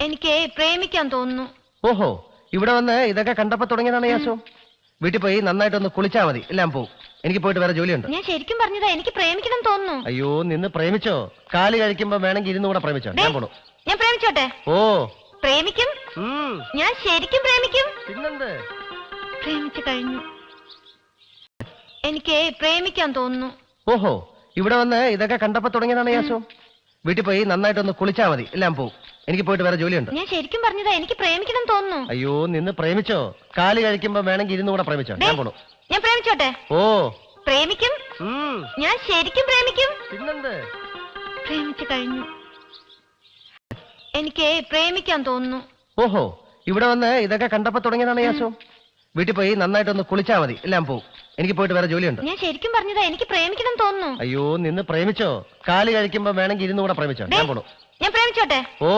എനിക്ക് പ്രേമിക്കാൻ തോന്നുന്നു. ഓഹോ, ഇവിടെ വന്ന് ഇതൊക്കെ കണ്ടപ്പോ തുടങ്ങിയതാണ് യാസോ. വീട്ടിൽ പോയി നന്നായിട്ടൊന്ന് കുളിച്ചാ മതി, എല്ലാം പോവും. എനിക്ക് പോയിട്ട് വേറെ ജോലിയുണ്ട്. ഞാൻ ശരിക്കും പറഞ്ഞതാ, എനിക്ക് പ്രേമിക്കണം തോന്നുന്നു. അയ്യോ, നിന്ന് പ്രേമിച്ചോ? കാല് കഴിക്കുമ്പോ വേണമെങ്കിൽ ഇരുന്ന് കൂടെ പ്രേമിച്ചോ. ഞാൻ പോണു. ഞാൻ പ്രേമിച്ചോട്ടെ? ഓ, പ്രേമിക്കും. ഞാൻ ശരിക്കും പ്രേമിക്കും. പിന്നെന്ത്? പ്രേമിച്ചു കഴിഞ്ഞു. എനിക്ക് പ്രേമിക്കാൻ തോന്നുന്നു. ഓഹോ, ഇവിടെ വന്ന് ഇതൊക്കെ കണ്ടപ്പോ തുടങ്ങിയതാണ് യാസോ. വീട്ടിൽ പോയി നന്നായിട്ടൊന്ന് കുളിച്ചാ മതി, എല്ലാം പോവും. എനിക്ക് പോയിട്ട് വേറെ ജോലിയുണ്ട്. ഞാൻ ശരിക്കും പറഞ്ഞതാ, എനിക്ക് പ്രേമിക്കണം തോന്നുന്നു. അയ്യോ, നിന്ന് പ്രേമിച്ചോ? കാല് കഴിക്കുമ്പോ വേണമെങ്കിൽ ഇരുന്ന് കൂടെ പ്രേമിച്ചോ. ഞാൻ പോണു. ഞാൻ പ്രേമിച്ചോട്ടെ? ഓ, പ്രേമിക്കും. ഞാൻ ശരിക്കും പ്രേമിക്കും. പിന്നെന്ത്? പ്രേമിച്ചു കഴിഞ്ഞു. എനിക്ക് പ്രേമിക്കാൻ തോന്നുന്നു. ഓഹോ, ഇവിടെ വന്ന് ഇതൊക്കെ കണ്ടപ്പോ തുടങ്ങിയതാണ് യാസോ. വീട്ടിൽ പോയി നന്നായിട്ടൊന്ന് കുളിച്ചാ മതി, എല്ലാം പോവും. എനിക്ക് പോയിട്ട് വേറെ ജോലിയുണ്ട്. ഞാൻ ശരിക്കും പറഞ്ഞതാ, എനിക്ക് പ്രേമിക്കണം തോന്നുന്നു. അയ്യോ, നിന്ന് പ്രേമിച്ചോ? കാല് കഴിക്കുമ്പോ വേണമെങ്കിൽ ഇരുന്ന് കൂടെ പ്രേമിച്ചോ. ഞാൻ പോണു. ഞാൻ പ്രേമിച്ചോട്ടെ? ഓ,